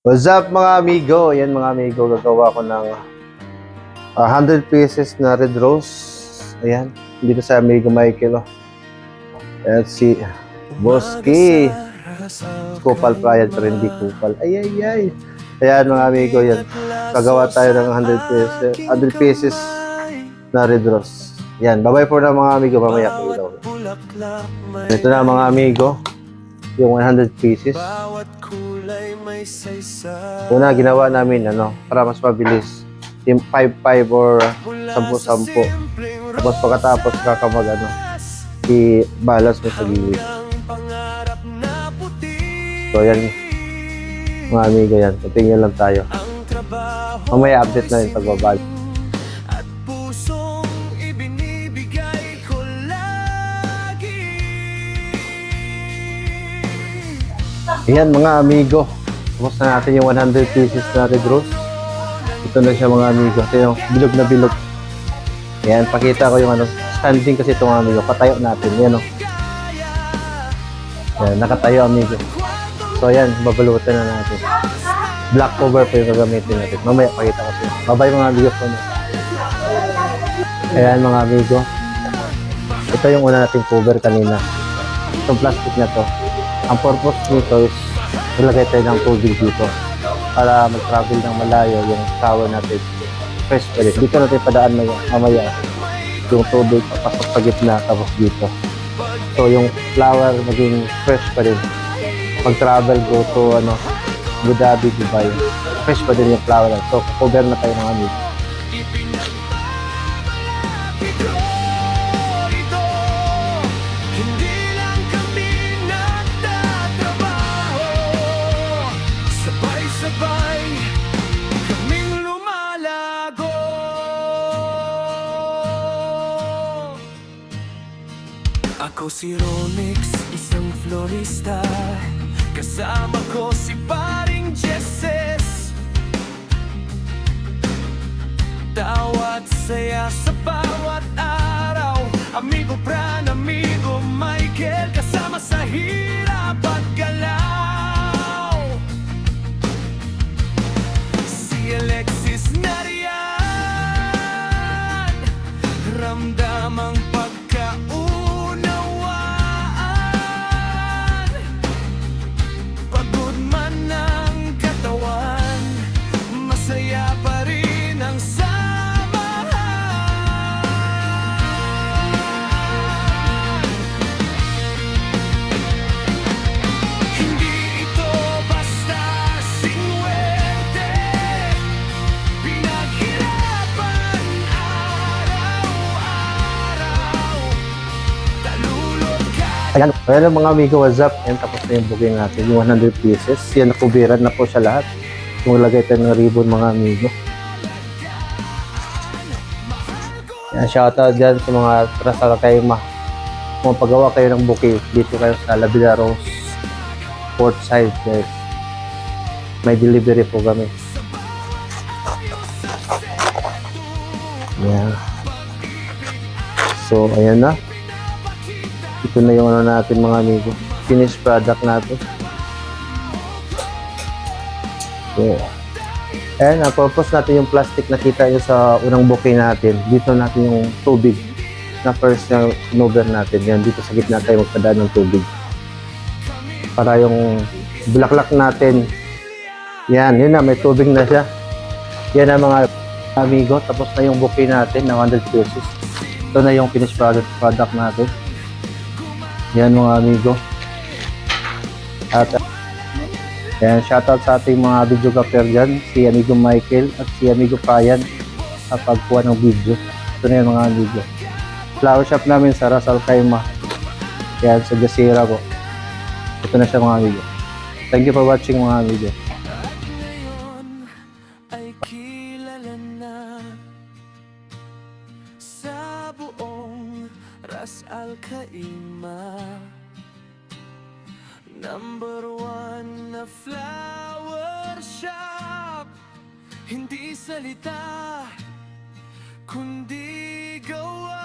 What's up mga amigo? Ayan mga amigo, gagawa ko ng 100 pieces na red rose. Ayan, dito sa amigo Michael. Oh. Ayan si Boski. Kupal pa yan, pero hindi kupal. Ay, ay, ay. Ayan mga amigo, yan. Gagawa tayo ng 100 pieces na red rose. Ayan, bye-bye po na mga amigo. Mamaya ko ilaw. Ito na mga amigo, yung 100 pieces. Una, ginawa namin, para mas mabilis. Yung 5-5 or 10-10. Tapos pagkatapos, kakamag, i-balance mo sa gilid. So, yan. Mga amigo yan. Continue lang tayo. Mamaya update na yung pagbabal. Ayan mga amigo. Tapos na natin yung 100 pieces na red rose. Ito na siya mga amigo. Ito yung bilog na bilog. Ayan, pakita ko yung standing kasi ito mga amigo. Patayo natin. Ayan o. Ayan, nakatayo amigo. So ayan, babalutan na natin. Black cover pa yung gagamitin natin. Mamaya pakita ko siya. Bye-bye mga amigo. Ayan mga amigo. Ito yung una nating cover kanina. Itong plastic na to. Ang purpose nito is ilagay tayo ng tubig dito para mag-travel ng malayo yung shower natin. Fresh pa rin. Dito natin padaan mamaya yung tubig papasok sa gitna tapos dito. So yung flower maging fresh pa rin. Mag-travel go to Abu Dhabi, Dubai. Fresh pa din yung flower. So cover na tayo ng amigo. Ako si Ronix, isang florista. Kasama ko si paring Jesses. Tawat saya sa bawat araw. Amigo Fran, amigo Michael. Kasama sa hirap at galaw. Si Alexis nariyan. Ramdam ang pagkaunawaan. Pagod man ang katawan, masaya pa rin ang samahan. Hindi ito basta sinuwerte, pinaghirapan araw-araw, talulog ka. Ayan, well, mga amigo, what's up? Ayan, tapos na yung booking natin, yung 100 pieces. Yan, nakubiran na po siya lahat. Kung lagay tayo ng ribbon, mga amigo. Ayan, shoutout dyan sa mga trasal kayo kung paggawa kayo ng bouquet, dito kayo sa Labida Rose Port Side, guys. May delivery po kami. Ayan. So, ayan na. Ito na yung natin mga amigo. Finished product natin. So, ayan, ang purpose natin yung plastic na kita nyo sa unang bouquet natin. Dito natin yung tubig na first na cover natin. Yan, dito sa gitna tayo magpadaan ng tubig. Para yung bulaklak natin, yan, yun na, may tubig na siya. Yan ang mga amigo. Tapos na yung bouquet natin na 100 pesos. Ito na yung finished product natin. Yan mga amigo. At yan, shoutout sa ating mga videographer dyan, si amigo Michael at si amigo Brian sa pagkuha ng video. Ito na yan mga amigo. Flower shop namin sa Ras Al Khaimah. Yan sa Jasira po. Ito na siya mga amigo. Thank you for watching mga amigo. Ay kilala na sa buong Ras Al Khaimah. Number 1 na flower shop. Hindi salita, kundi gawa.